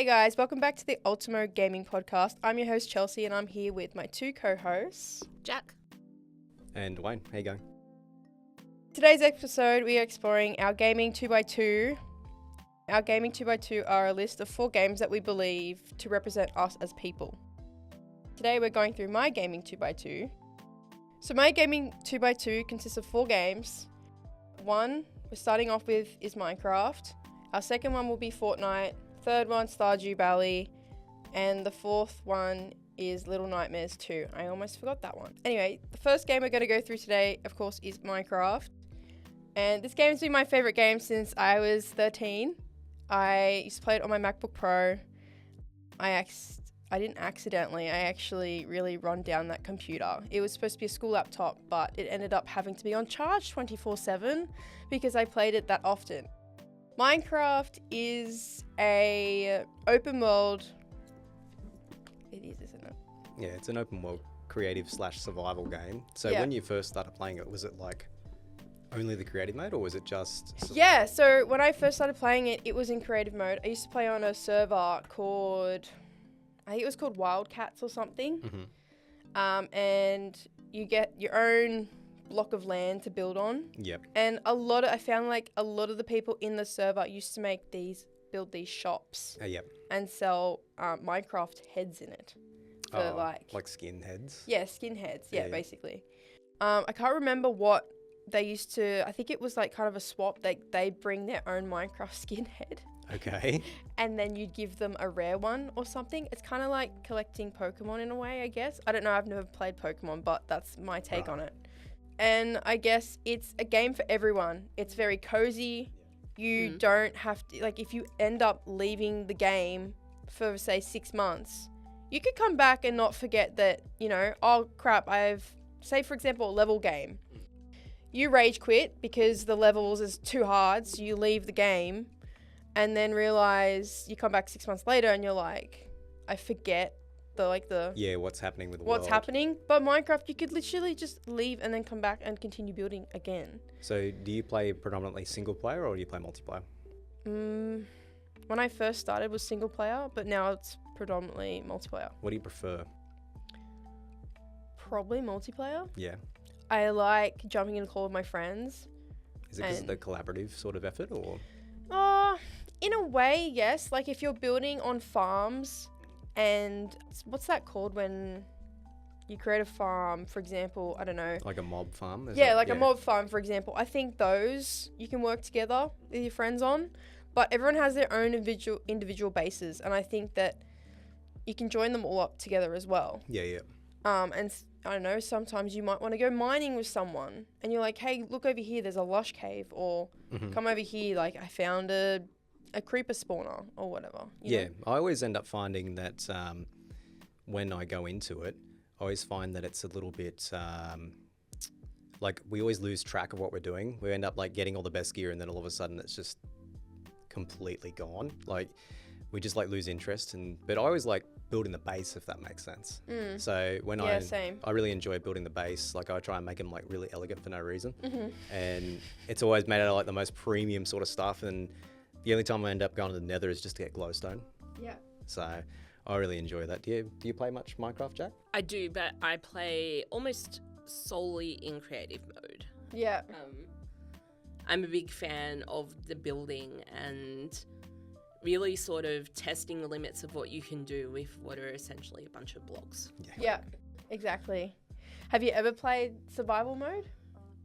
Hey guys, welcome back to the Ultimo Gaming Podcast. I'm your host Chelsea and I'm here with my two co-hosts, Jac. And Duane, how you going? Today's episode we are exploring our gaming 2x2. Our gaming 2x2 are a list of 4 games that we believe to represent us as people. Today we're going through my gaming 2x2. So my gaming 2x2 consists of 4 games. One we're starting off with is Minecraft. Our second one will be Fortnite. Third one, Stardew Valley. And the fourth one is Little Nightmares 2. I almost forgot that one. Anyway, the first game we're going to go through today, of course, is Minecraft. And this game has been my favorite game since I was 13. I used to play it on my MacBook Pro. I didn't accidentally. I actually really run down that computer. It was supposed to be a school laptop, but it ended up having to be on charge 24/7 because I played it that often. Minecraft is a open world. It is, isn't it? Yeah, it's an open world creative / survival game. So Yeah. when you first started playing it, was it like only the creative mode or was it just survival? Yeah, so when I first started playing it, it was in creative mode. I used to play on a server called, I think it was called Wildcats or something. Mm-hmm. And you get your own block of land to build on. Yep. And I found like a lot of the people in the server used to build these shops Yep. and sell Minecraft heads in it. For like skin heads? Yeah, skin heads. Yeah, Yeah. basically. I can't remember what they used to, I think it was like kind of a swap. They bring their own Minecraft skin head. Okay. And then you'd give them a rare one or something. It's kind of like collecting Pokemon in a way, I guess. I don't know, I've never played Pokemon, but that's my take on it. And I guess it's a game for everyone. It's very cozy. You don't have to, like, if you end up leaving the game for, say, 6 months, you could come back and not forget that, you know, oh crap, say, for example, a level game. You rage quit because the levels is too hard, so you leave the game and then realize you come back 6 months later and you're like, I forget Yeah, what's happening with the what's world. happening. But Minecraft, you could literally just leave and then come back and continue building again. So do you play predominantly single player or do you play multiplayer? When I first started, it was single player, but now it's predominantly multiplayer. What do you prefer? Probably multiplayer. Yeah. I like jumping in a call with my friends. Is it because of the collaborative sort of effort or? In a way, yes. Like if you're building on farms and what's that called when you create a farm, for example, I don't know. Like a mob farm? A mob farm, for example. I think those you can work together with your friends on, but everyone has their own individual bases, and I think that you can join them all up together as well. Yeah. And I don't know, sometimes you might want to go mining with someone, and you're like, hey, look over here, there's a lush cave, or come over here, like I found a creeper spawner or whatever. You know? I always end up finding that when I go into it, I always find that it's a little bit like we always lose track of what we're doing. We end up like getting all the best gear and then all of a sudden it's just completely gone. Like we just like lose interest. But I always like building the base, if that makes sense. So when same. I really enjoy building the base. Like I try and make them like really elegant for no reason. And it's always made out of like the most premium sort of stuff. And the only time I end up going to the Nether is just to get glowstone. Yeah. So I really enjoy that. Do you play much Minecraft, Jac? I do, but I play almost solely in creative mode. Yeah. I'm a big fan of the building and really sort of testing the limits of what you can do with what are essentially a bunch of blocks. Yeah, exactly. Have you ever played survival mode?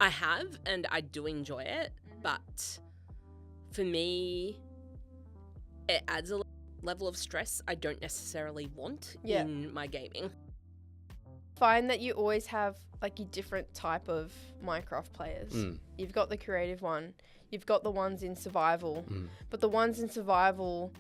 I have, and I do enjoy it, but for me, it adds a level of stress I don't necessarily want in my gaming. Find that you always have like your different type of Minecraft players. You've got the creative one, you've got the ones in survival, but the ones in survival,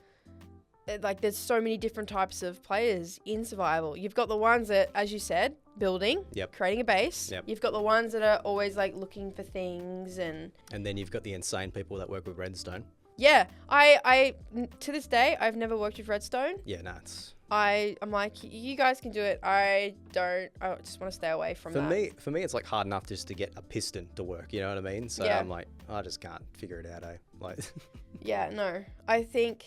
like there's so many different types of players in survival. You've got the ones that, as you said, building, creating a base. You've got the ones that are always like looking for things and then you've got the insane people that work with redstone. Yeah, I to this day I've never worked with redstone. Yeah, nuts. I'm like, you guys can do it. I just want to stay away from that. For me, it's like hard enough just to get a piston to work. You know what I mean? So I'm like, I just can't figure it out. Like, yeah, no. I think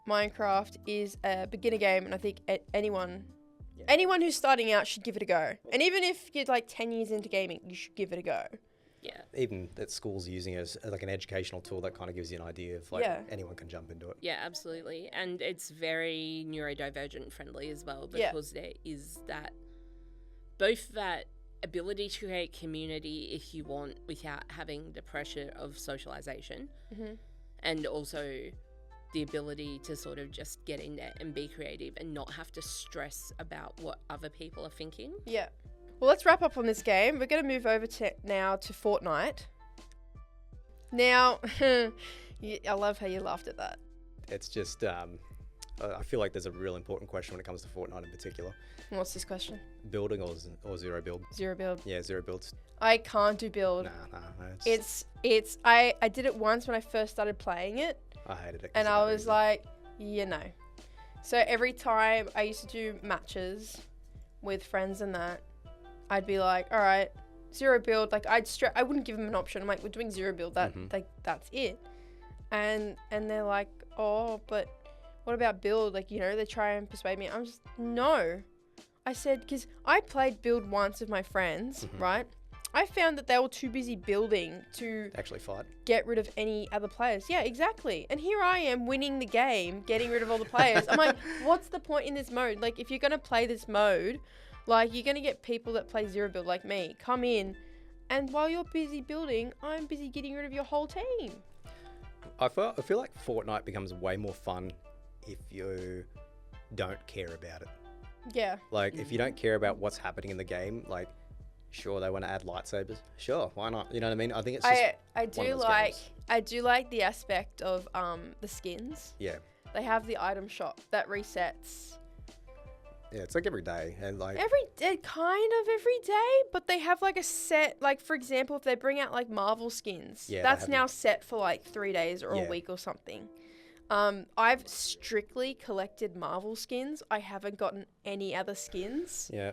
Minecraft is a beginner game, and I think anyone who's starting out should give it a go. And even if you're like 10 years into gaming, you should give it a go. Yeah. Even that schools using it as like an educational tool that kind of gives you an idea of like anyone can jump into it. Yeah, absolutely. And it's very neurodivergent friendly as well, because there is that, both that ability to create community if you want without having the pressure of socialization, and also the ability to sort of just get in there and be creative and not have to stress about what other people are thinking. Yeah. Well, let's wrap up on this game. We're going to move over now to Fortnite. Now, I love how you laughed at that. It's just, I feel like there's a real important question when it comes to Fortnite in particular. What's this question? Building or zero build? Zero build. Yeah, zero builds. I can't do build. Nah. I did it once when I first started playing it. I hated it. And I was like, So every time I used to do matches with friends and that, I'd be like, all right, zero build. Like I wouldn't give them an option. I'm like, we're doing zero build. That's it. And they're like, oh, but what about build? Like, they try and persuade me. I'm just, no. I said, because I played build once with my friends, right? I found that they were too busy building to actually fight, get rid of any other players. Yeah, exactly. And here I am winning the game, getting rid of all the players. I'm like, what's the point in this mode? Like, if you're going to play this mode, like, you're going to get people that play zero build like me, come in, and while you're busy building, I'm busy getting rid of your whole team. I feel like Fortnite becomes way more fun if you don't care about it. Yeah. Like, if you don't care about what's happening in the game, like, sure, they want to add lightsabers. Sure, why not? You know what I mean? I think it's just I do like the aspect of the skins. Yeah. They have the item shop that resets. Yeah, it's like every day, and like kind of every day, but they have like a set. Like, for example, if they bring out like Marvel skins, that's now set for like 3 days or a week or something. I've strictly collected Marvel skins. I haven't gotten any other skins. Yeah.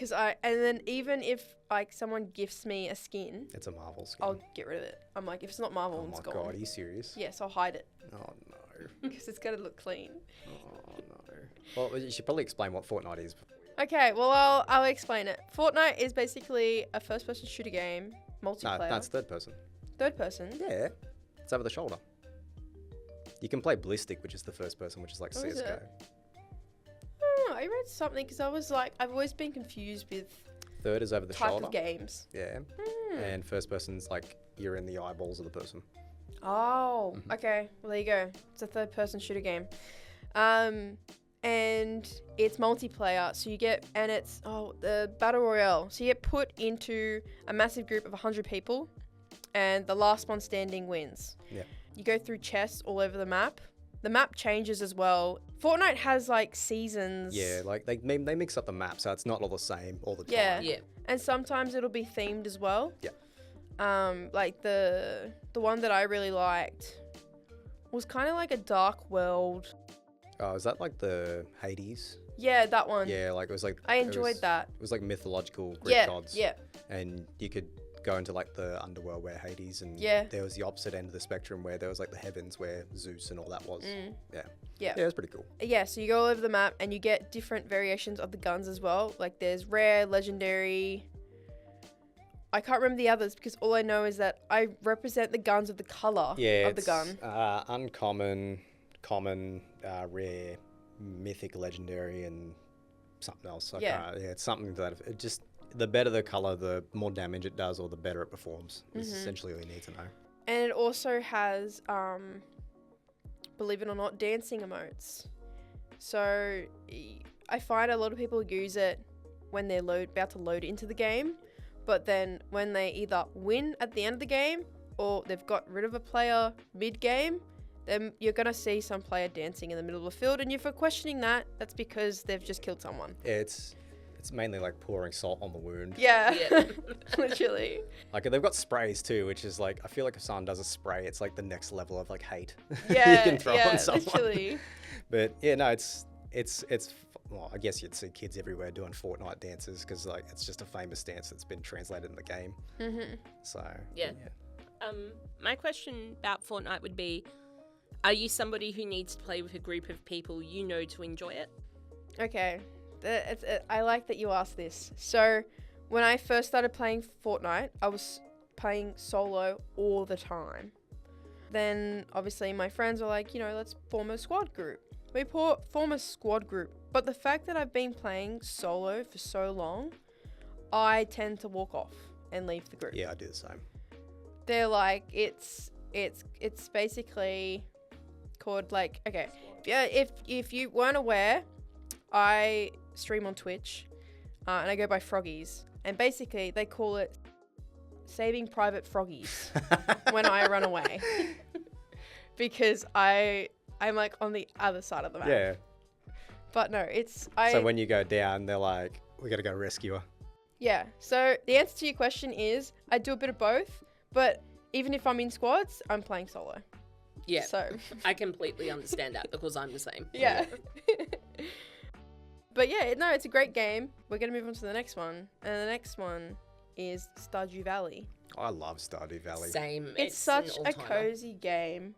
And then even if like someone gifts me a skin, it's a Marvel skin, I'll get rid of it. I'm like, if it's not Marvel, it's gone. Oh my God, are you serious? Yes, I'll hide it. Oh no. Because it's gotta look clean. Oh no. Well, you should probably explain what Fortnite is. Okay, well I'll explain it. Fortnite is basically a first-person shooter game, multiplayer. No, it's third person. Third person? Yeah, it's over the shoulder. You can play Ballistic, which is the first person, which is like CS:GO. I read something because I was like, I've always been confused with third is over the type shoulder of games. Yeah, and first person's like you're in the eyeballs of the person. Oh, okay. Well, there you go. It's a third-person shooter game, and it's multiplayer. So you get, and it's the battle royale. So you get put into a massive group of 100 people, and the last one standing wins. Yeah. You go through chests all over the map. The map changes as well. Fortnite has like seasons. Yeah, like they mix up the map, so it's not all the same all the time. Yeah. And sometimes it'll be themed as well. Yeah. Like the one that I really liked was kind of like a dark world. Oh, is that like the Hades? Yeah, that one. Yeah, like it was like I enjoyed that. It was like mythological Greek gods. Yeah. And you could go into like the underworld where Hades, and there was the opposite end of the spectrum where there was like the heavens where Zeus and all that was. Yeah, it was pretty cool. Yeah, so you go all over the map and you get different variations of the guns as well. Like there's rare, legendary. I can't remember the others because all I know is that I represent the guns of the color of the gun. Uncommon, common, rare, mythic, legendary, and something else. It's something that it just. The better the color, the more damage it does, or the better it performs. Is essentially all you need to know. And it also has, believe it or not, dancing emotes. So I find a lot of people use it when they're about to load into the game, but then when they either win at the end of the game or they've got rid of a player mid-game, then you're going to see some player dancing in the middle of the field. And if you're questioning that, that's because they've just killed someone. It's mainly like pouring salt on the wound. Yeah. Literally. Like they've got sprays too, which is like, I feel like if someone does a spray, it's like the next level of like hate you can throw on someone. Literally. But yeah, no, it's well, I guess you'd see kids everywhere doing Fortnite dances because like it's just a famous dance that's been translated in the game. So yeah. My question about Fortnite would be, Are you somebody who needs to play with a group of people you know to enjoy it? Okay. I like that you asked this. So, when I first started playing Fortnite, I was playing solo all the time. Then, obviously, my friends were like, let's form a squad group. We form a squad group. But the fact that I've been playing solo for so long, I tend to walk off and leave the group. Yeah, I do the same. They're like, it's basically called like, okay, yeah. If you weren't aware, I stream on Twitch, and I go by Froggies, and basically they call it Saving Private Froggies when I run away, because I'm like on the other side of the map. Yeah. But no, So when you go down, they're like, we got to go rescue her. Yeah. So the answer to your question is I do a bit of both, but even if I'm in squads, I'm playing solo. Yeah. So I completely understand that because I'm the same. yeah. But yeah, no, it's a great game. We're going to move on to the next one. And the next one is Stardew Valley. I love Stardew Valley. Same. It's such a cozy game.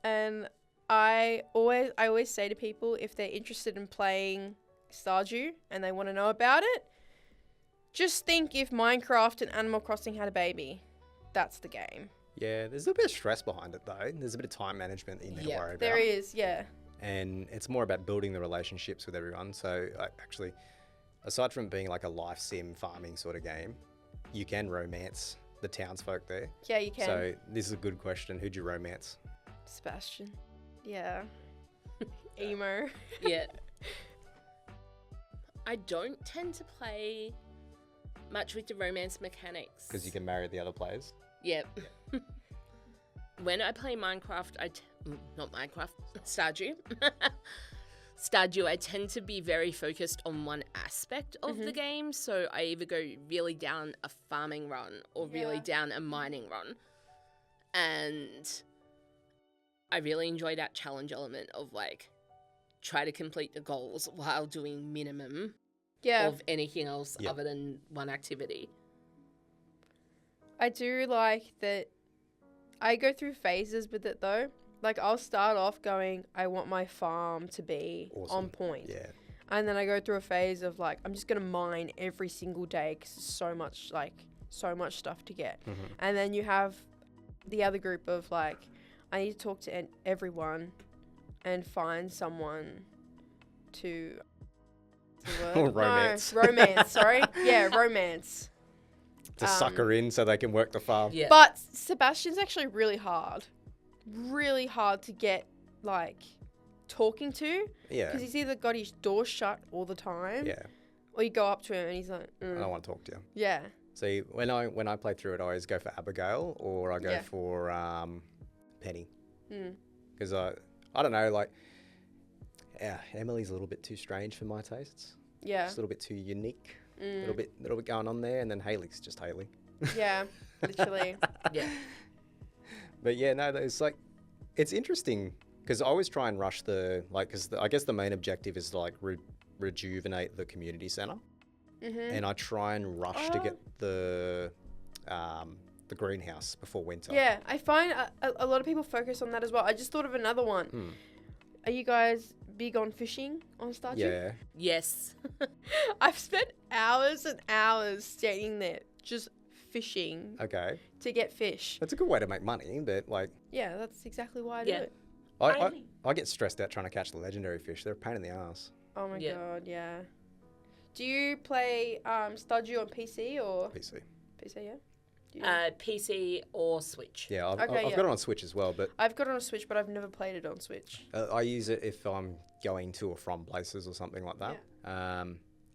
And I always say to people, if they're interested in playing Stardew and they want to know about it, just think if Minecraft and Animal Crossing had a baby. That's the game. Yeah, there's a bit of stress behind it though. There's a bit of time management that you need to worry about. There is, yeah. And it's more about building the relationships with everyone. So actually, aside from being like a life sim farming sort of game, you can romance the townsfolk there. Yeah, you can. So this is a good question. Who'd you romance? Sebastian. Yeah. Emo. Yeah. I don't tend to play much with the romance mechanics. Because you can marry the other players? Yeah. When I play Minecraft, not Minecraft, Stardew. Stardew, I tend to be very focused on one aspect of the game. So I either go really down a farming run or really down a mining run. And I really enjoy that challenge element of like, try to complete the goals while doing minimum of anything else other than one activity. I do like that. I go through phases with it though. Like I'll start off going, I want my farm to be on point. Yeah. And then I go through a phase of like, I'm just going to mine every single day because there's so much stuff to get. Mm-hmm. And then you have the other group of like, I need to talk to everyone and find someone to romance. No, romance, sorry. Yeah, romance. To suck her in so they can work the farm. Yeah. But Sebastian's actually really hard to get like talking to. Yeah. Because he's either got his door shut all the time. Yeah. Or you go up to him and he's like, I don't want to talk to you. Yeah. See, when I play through it, I always go for Abigail or I go for Penny. Because I don't know, like, Emily's a little bit too strange for my tastes. Yeah. Just a little bit too unique. A little bit going on there, and then Haley's just Haley. Yeah, literally. Yeah. But yeah, no, it's like, it's interesting because I always try and rush because I guess the main objective is to like rejuvenate the community center, and I try and rush to get the greenhouse before winter. Yeah, I find a lot of people focus on that as well. I just thought of another one. Are you guys big on fishing on Stardew? Yeah. Yes. I've spent hours and hours standing there just fishing to get fish. That's a good way to make money, but like... Yeah, that's exactly why I do it. I get stressed out trying to catch the legendary fish. They're a pain in the ass. Oh my god, yeah. Do you play Stardew on PC or... PC. PC, yeah? PC or Switch. Yeah, I've got it on Switch as well, but... I've got it on Switch, but I've never played it on Switch. I use it if I'm going to or from places or something like that. Yeah.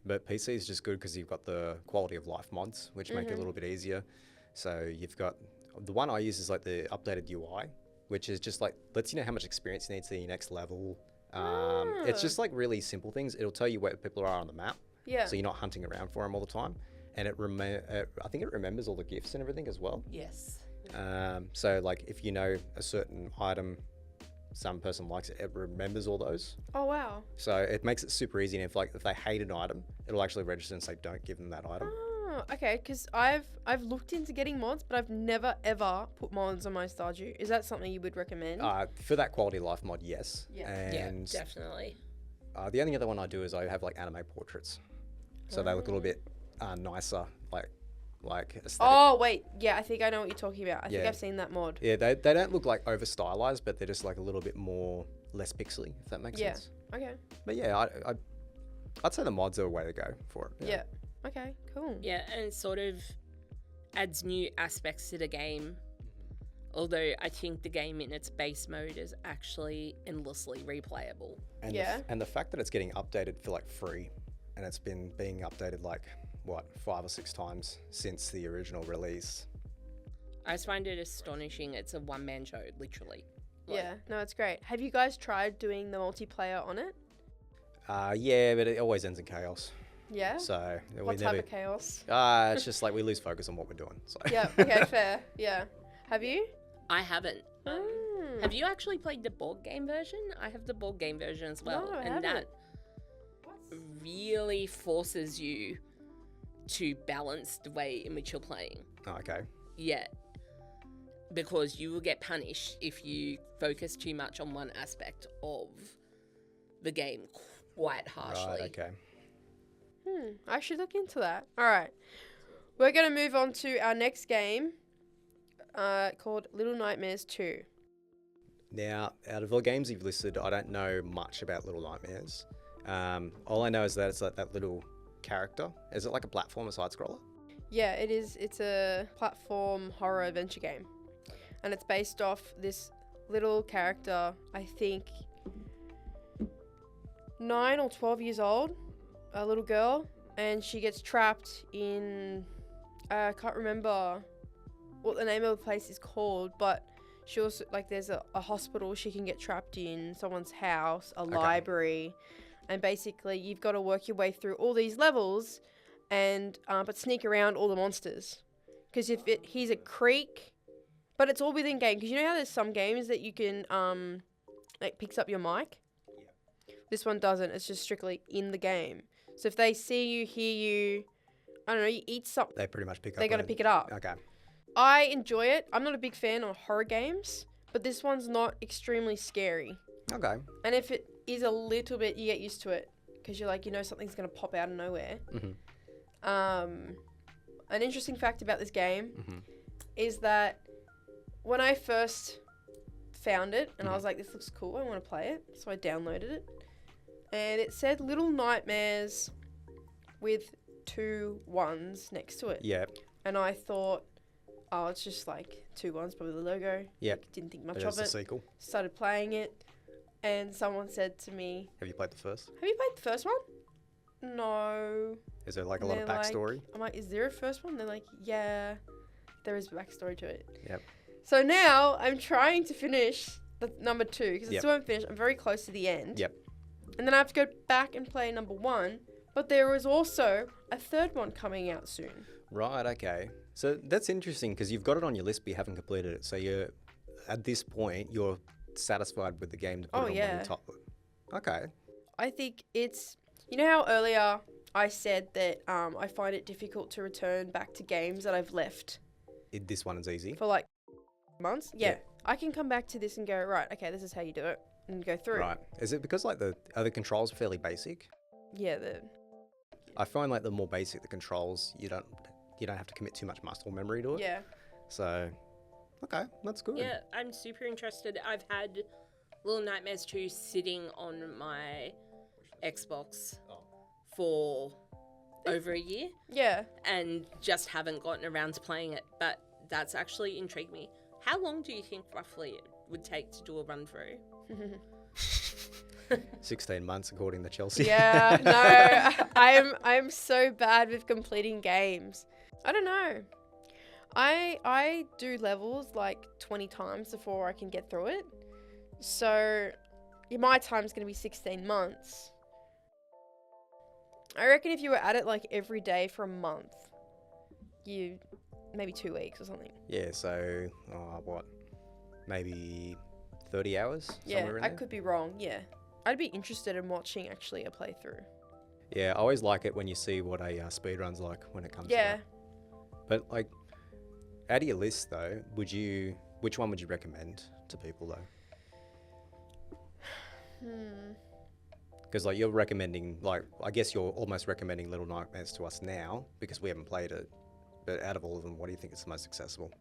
But PC is just good because you've got the quality of life mods, which make it a little bit easier. So you've got... The one I use is like the updated UI, which is just like, lets you know how much experience you need to your next level. It's just like really simple things. It'll tell you where people are on the map. Yeah. So you're not hunting around for them all the time. And I think it remembers all the gifts and everything as well. Yes. So like if you know a certain item some person likes it, it remembers all those. Oh, wow. So it makes it super easy. And if they hate an item, it'll actually register and say, don't give them that item. Oh, okay. Because I've looked into getting mods, but I've never, ever put mods on my Stardew. Is that something you would recommend? For that quality of life mod, yes. Yeah. And Definitely. the only other one I do is I have like anime portraits. So they look a little bit nicer, like aesthetic. Oh, wait. Yeah, I think I know what you're talking about. I think I've seen that mod. Yeah, they don't look like over stylized, but they're just like a little bit more less pixely, if that makes sense. Okay. But yeah, I'd say the mods are a way to go for it. Yeah. Okay, cool. Yeah, and it sort of adds new aspects to the game. Although I think the game in its base mode is actually endlessly replayable. And the fact that it's getting updated for like free, and it's been being updated like, what, 5 or 6 times since the original release. I just find it astonishing. It's a one-man show, literally. Yeah, no, it's great. Have you guys tried doing the multiplayer on it? Yeah, but it always ends in chaos. Yeah? So What type of chaos? It's just like we lose focus on what we're doing. So. Yeah, okay, fair. Yeah. Have you? I haven't. Have you actually played the board game version? I have the board game version as well. No, I and haven't. that really forces you to balance the way in which you're playing. Oh, okay. Yeah. Because you will get punished if you focus too much on one aspect of the game quite harshly. Right, okay. I should look into that. All right. We're going to move on to our next game called Little Nightmares 2. Now, out of all games you've listed, I don't know much about Little Nightmares. All I know is that it's like that little character. Is it like a platformer side-scroller? Yeah, it is. It's a platform horror adventure game. And it's based off this little character, I think 9 or 12 years old, a little girl, and she gets trapped in, I can't remember what the name of the place is called, but she also, like, there's a hospital she can get trapped in, someone's house, a library, and basically you've got to work your way through all these levels and but sneak around all the monsters. Because he's a creek, but it's all within game. Because you know how there's some games that you can like picks up your mic. Yeah. This one doesn't. It's just strictly in the game. So if they see you, hear you, I don't know, you eat something, They pretty much pick up. they're gonna pick it up. Okay. I enjoy it. I'm not a big fan of horror games, but this one's not extremely scary. Okay. And if it is a little bit, you get used to it because you're like, you know, something's gonna pop out of nowhere. An interesting fact about this game is that when I first found it and I was like, this looks cool, I want to play it, so I downloaded it, and it said Little Nightmares with 2 1s next to it. Yeah. And I thought, oh, it's just like 2 1s, probably the logo. Yeah. Like, didn't think much It of is the it. sequel. Started playing it, and someone said to me, Have you played the first? have you played the first one? No. Is there like a And lot of they're like- backstory? I'm like, is there a first one? They're like, yeah, there is backstory to it. Yep. So now I'm trying to finish the number 2 because I Yep. still haven't finished. I'm very close to the end. Yep. And then I have to go back and play number 1. But there is also a 3rd one coming out soon. Right, okay. So that's interesting because you've got it on your list but you haven't completed it. So you're, at this point, you're satisfied with the game to put it on one of the top. Okay. I think it's, you know how earlier I said that I find it difficult to return back to games that I've left This one is easy. for like months? Yeah. Yeah. I can come back to this and go, right, okay, this is how you do it, and go through. Right. Is it because like the other controls are fairly basic? Yeah, I find like the more basic the controls, you don't have to commit too much muscle memory to it. yeah. So, okay, that's good. Yeah, I'm super interested. I've had Little Nightmares 2 sitting on my Xbox for over a year Yeah. and just haven't gotten around to playing it, but that's actually intrigued me. How long do you think roughly it would take to do a run through? 16 months according to Chelsea. Yeah, no, I'm so bad with completing games. I don't know. I do levels like 20 times before I can get through it. So my time's going to be 16 months. I reckon if you were at it like every day for a month, maybe 2 weeks or something. Yeah, so, what? Maybe 30 hours. Yeah, in I there. could be wrong. Yeah, I'd be interested in watching actually a playthrough. Yeah, I always like it when you see what a speed run's like when it comes to Yeah. that. But like, out of your list though, which one would you recommend to people though? Because like you're recommending, like I guess you're almost recommending Little Nightmares to us now because we haven't played it. But out of all of them, what do you think is the most accessible?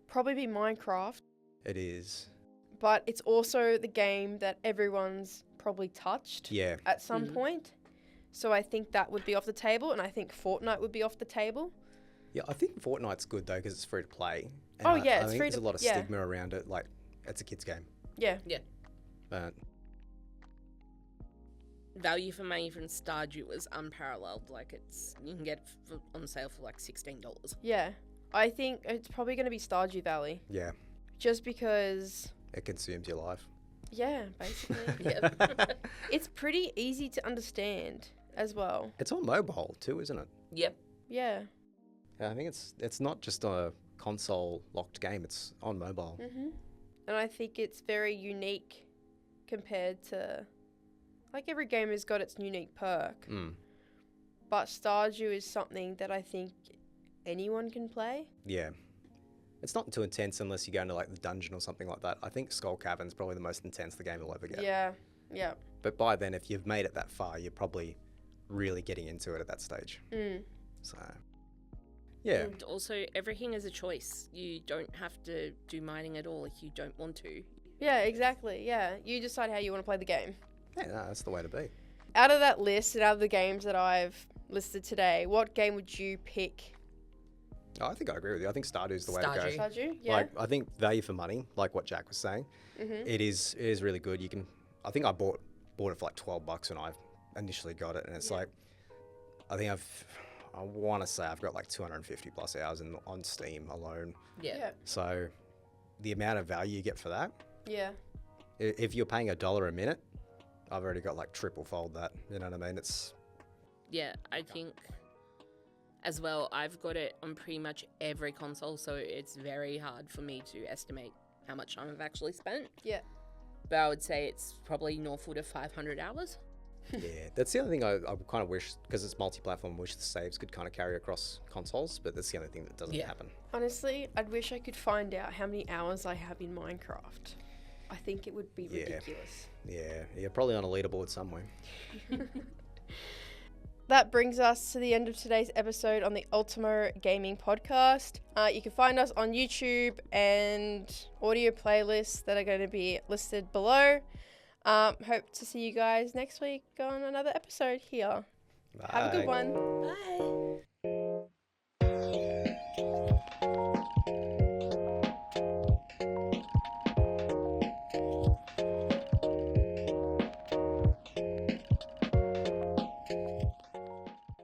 Probably be Minecraft, It is. but it's also the game that everyone's probably touched Yeah. at some point. So I think that would be off the table, and I think Fortnite would be off the table. Yeah, I think Fortnite's good though because it's free to play. And Oh, I yeah, it's think free there's to- a lot of yeah. stigma around it. Like, it's a kid's game. Yeah. But Value for money from Stardew was unparalleled. Like you can get it on sale for like $16. Yeah. I think it's probably going to be Stardew Valley, yeah, just because, it consumes your life. yeah, basically. Yep. It's pretty easy to understand as well. It's on mobile too, isn't it? Yep. Yeah. Yeah, I think it's not just a console locked game. It's on mobile. And I think it's very unique compared to, like, every game has got its unique perk. But Stardew is something that I think anyone can play. Yeah. It's not too intense unless you go into like the dungeon or something like that. I think Skull Cavern's probably the most intense the game will ever get. Yeah. Yeah. But by then, if you've made it that far, you're probably really getting into it at that stage. So, yeah. And also, everything is a choice. You don't have to do mining at all if you don't want to. Yeah, exactly. Yeah. You decide how you want to play the game. Yeah, no, that's the way to be. Out of that list and out of the games that I've listed today, what game would you pick? Oh, I think I agree with you. I think Stardew's the way to go. Stardew? Yeah. Like, I think value for money, like what Jack was saying, it is really good. You can, I think I bought it for like $12 when I initially got it, and it's like, I want to say I've got like 250 plus hours on Steam alone. Yeah. So, the amount of value you get for that, Yeah. if you're paying $1 a minute, I've already got like triple fold that. You know what I mean? It's Yeah, I think as well, I've got it on pretty much every console, so it's very hard for me to estimate how much time I've actually spent. Yeah. But I would say it's probably northward of 500 hours. yeah. That's the other thing I kind of wish, because it's multi-platform, I wish the saves could kind of carry across consoles, but that's the only thing that doesn't happen. Honestly, I'd wish I could find out how many hours I have in Minecraft. I think it would be ridiculous. Yeah, you're probably on a leaderboard somewhere. That brings us to the end of today's episode on the Ultimo Gaming Podcast. You can find us on YouTube and audio playlists that are going to be listed below. Hope to see you guys next week on another episode here. Bye. Have a good one. Bye.